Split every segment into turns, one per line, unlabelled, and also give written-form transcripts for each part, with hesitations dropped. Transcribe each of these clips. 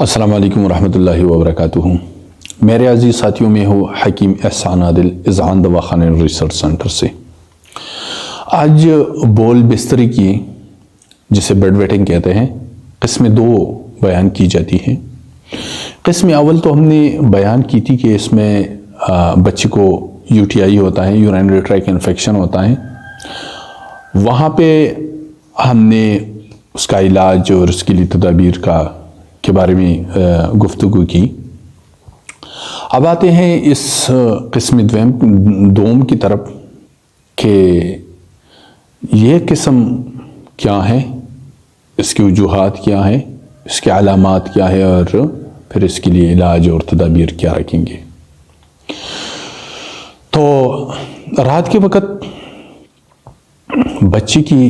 السلام علیکم ورحمۃ اللہ وبرکاتہ۔ میرے عزیز ساتھیوں میں ہوں حکیم احسان عادل اذعان دواخانہ ریسرچ سینٹر سے۔ آج بول بستری کی جسے بیڈ ویٹنگ کہتے ہیں قسم 2 بیان کی جاتی ہیں۔ قسم اول تو ہم نے بیان کی تھی کہ اس میں بچے کو UTI ہوتا ہے، یورینری ٹریک انفیکشن ہوتا ہے۔ وہاں پہ ہم نے اس کا علاج اور اس کے لیے تدابیر کے بارے میں گفتگو کی۔ اب آتے ہیں اس قسم دوم کی طرف کہ یہ قسم کیا ہے، اس کی وجوہات کیا ہیں، اس کے علامات کیا ہے اور پھر اس کے لیے علاج اور تدابیر کیا رکھیں گے۔ تو رات کے وقت بچے کی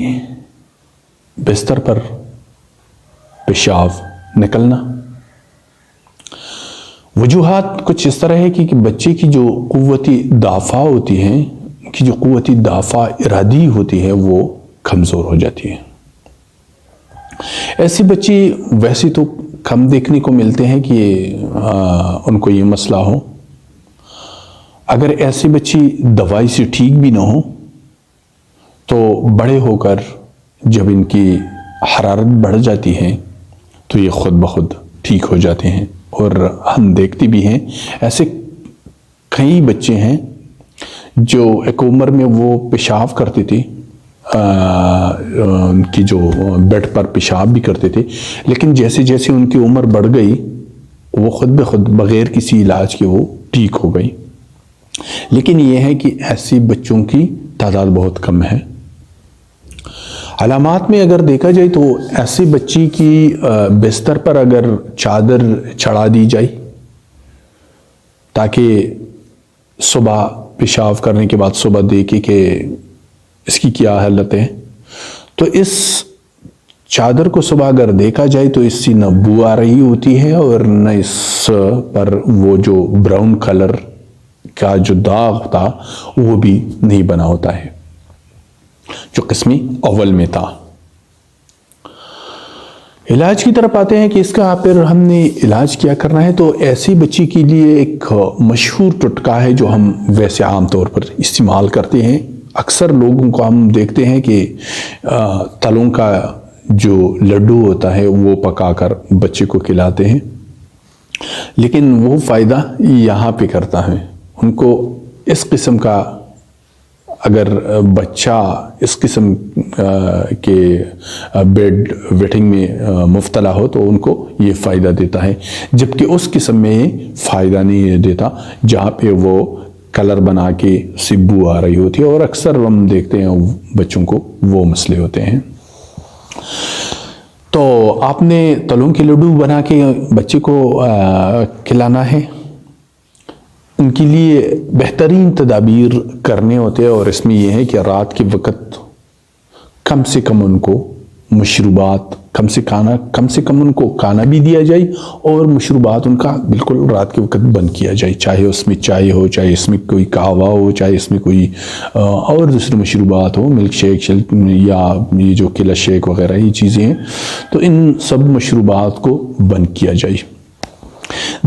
بستر پر پیشاب نکلنا، وجوہات کچھ اس طرح ہے کہ بچے کی جو قوتی دافع ہوتی ہے، کی جو قوتی دافع ارادی ہوتی ہے وہ کمزور ہو جاتی ہے۔ ایسی بچی ویسے تو کم دیکھنے کو ملتے ہیں کہ ان کو یہ مسئلہ ہو۔ اگر ایسی بچی دوائی سے ٹھیک بھی نہ ہو تو بڑے ہو کر جب ان کی حرارت بڑھ جاتی ہے تو یہ خود بخود ٹھیک ہو جاتے ہیں۔ اور ہم دیکھتے بھی ہیں ایسے کئی بچے ہیں جو ایک عمر میں وہ پیشاب کرتے تھے، ان کی جو بیڈ پر پیشاب بھی کرتے تھے، لیکن جیسے جیسے ان کی عمر بڑھ گئی وہ خود بخود بغیر کسی علاج کے وہ ٹھیک ہو گئی۔ لیکن یہ ہے کہ ایسی بچوں کی تعداد بہت کم ہے۔ علامات میں اگر دیکھا جائے تو ایسی بچی کی بستر پر اگر چادر چڑھا دی جائے تاکہ صبح پیشاب کرنے کے بعد صبح دیکھے کہ اس کی کیا حالت ہے، تو اس چادر کو صبح اگر دیکھا جائے تو اس سے نہ بو آ رہی ہوتی ہے اور نہ اس پر وہ جو براؤن کلر کا جو داغ تھا وہ بھی نہیں بنا ہوتا ہے جو قسم اول میں تھا۔ علاج کی طرف آتے ہیں کہ اس کا پھر ہم نے علاج کیا کرنا ہے۔ تو ایسی بچی کے لیے ایک مشہور ٹٹکا ہے جو ہم ویسے عام طور پر استعمال کرتے ہیں۔ اکثر لوگوں کو ہم دیکھتے ہیں کہ تلوں کا جو لڈو ہوتا ہے وہ پکا کر بچے کو کھلاتے ہیں، لیکن وہ فائدہ یہاں پہ کرتا ہے۔ ان کو اس قسم کا اگر بچہ اس قسم کے بیڈ ویٹنگ میں مبتلا ہو تو ان کو یہ فائدہ دیتا ہے، جبکہ اس قسم میں فائدہ نہیں دیتا جہاں پہ وہ کلر بنا کے بو آ رہی ہوتی ہے، اور اکثر ہم دیکھتے ہیں بچوں کو وہ مسئلے ہوتے ہیں۔ تو آپ نے تلوں کے لڈو بنا کے بچے کو کھلانا ہے۔ ان کے لیے بہترین تدابیر کرنے ہوتے ہیں، اور اس میں یہ ہے کہ رات کے وقت کم سے کم ان کو مشروبات کم سے کم ان کو کھانا بھی دیا جائے، اور مشروبات ان کا بالکل رات کے وقت بند کیا جائے، چاہے اس میں چائے ہو، چاہے اس میں کوئی قہوہ ہو، چاہے اس میں کوئی اور دوسرے مشروبات ہو، ملک شیک یا یہ جو کیلا شیک وغیرہ یہ چیزیں ہیں، تو ان سب مشروبات کو بند کیا جائے۔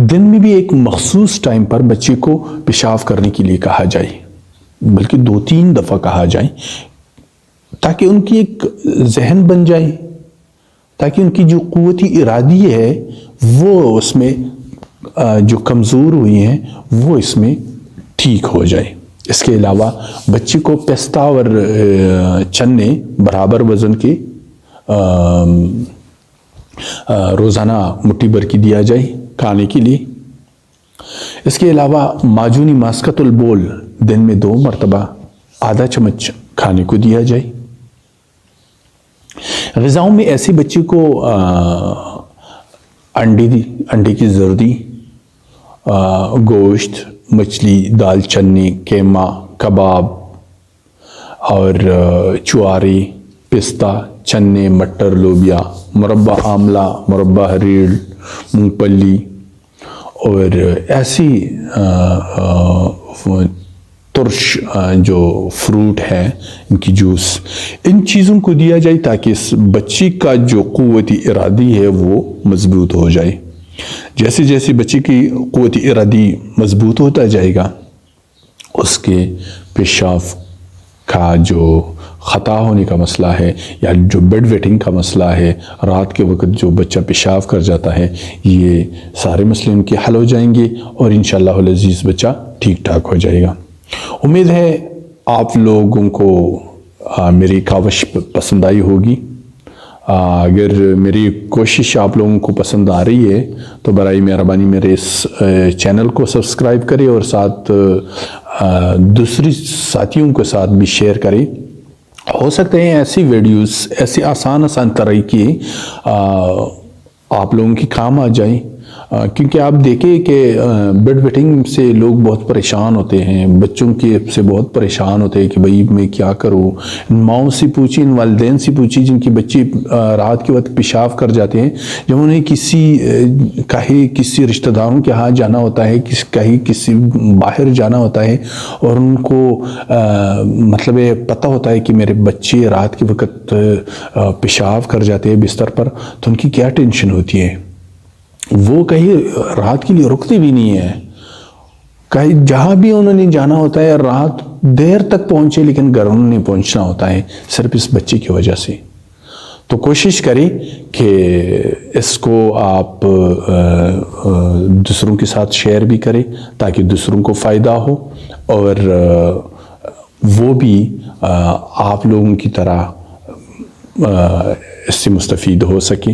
دن میں بھی ایک مخصوص ٹائم پر بچے کو پیشاب کرنے کے لیے کہا جائے، بلکہ 2-3 دفعہ کہا جائے، تاکہ ان کی ایک ذہن بن جائے، تاکہ ان کی جو قوتی ارادی ہے وہ اس میں جو کمزور ہوئی ہیں وہ اس میں ٹھیک ہو جائے۔ اس کے علاوہ بچے کو پستہ اور چنے برابر وزن کے روزانہ مٹھی بھر کے دیا جائے کھانے کے لیے۔ اس کے علاوہ معجونی ماسکت البول دن میں 2 مرتبہ آدھا چمچ کھانے کو دیا جائے۔ غذاؤں میں ایسے بچے کو انڈے کی زردی، گوشت، مچھلی، دال چنے، قیمہ، کباب اور چوارے، پستہ، چنے، مٹر، لوبیا، مربع آملہ، مربع ہریڑ، مونگ پھلی اور ایسی ترش جو فروٹ ہے، ان کی جوس، ان چیزوں کو دیا جائے تاکہ اس بچی کا جو قوت ارادی ہے وہ مضبوط ہو جائے۔ جیسے جیسے بچے کی قوت ارادی مضبوط ہوتا جائے گا، اس کے پیشاب کا جو خطا ہونے کا مسئلہ ہے یا جو بیڈ ویٹنگ کا مسئلہ ہے، رات کے وقت جو بچہ پیشاب کر جاتا ہے، یہ سارے مسئلے ان کے حل ہو جائیں گے اور انشاءاللہ العزیز بچہ ٹھیک ٹھاک ہو جائے گا۔ امید ہے آپ لوگوں کو میری کاوش پسند آئی ہوگی۔ اگر میری کوشش آپ لوگوں کو پسند آ رہی ہے تو برائے مہربانی میرے اس چینل کو سبسکرائب کریں اور ساتھ دوسری ساتھیوں کے ساتھ بھی شیئر کریں۔ ہو سکتے ہیں ایسی ویڈیوز، ایسی آسان طریقے آپ لوگوں کی کام آ جائیں، کیونکہ آپ دیکھیں کہ بیڈ ویٹنگ سے لوگ بہت پریشان ہوتے ہیں، بچوں کے سے بہت پریشان ہوتے ہیں کہ بھئی میں کیا کروں۔ ماؤں سے پوچھی، ان والدین سے پوچھی جن کی بچے رات کے وقت پیشاب کر جاتے ہیں، جب انہیں کسی رشتہ داروں کے ہاں جانا ہوتا ہے، کسی باہر جانا ہوتا ہے اور ان کو مطلب پتہ ہوتا ہے کہ میرے بچے رات کے وقت پیشاب کر جاتے ہیں بستر پر، تو ان کی کیا ٹینشن ہوتی ہے۔ وہ کہیں رات کے لیے رکتے بھی نہیں ہیں، کہیں جہاں بھی انہوں نے جانا ہوتا ہے رات دیر تک پہنچے، لیکن گھر انہوں نے پہنچنا ہوتا ہے صرف اس بچے کی وجہ سے۔ تو کوشش کریں کہ اس کو آپ دوسروں کے ساتھ شیئر بھی کریں تاکہ دوسروں کو فائدہ ہو اور وہ بھی آپ لوگوں کی طرح اس سے مستفید ہو سکیں۔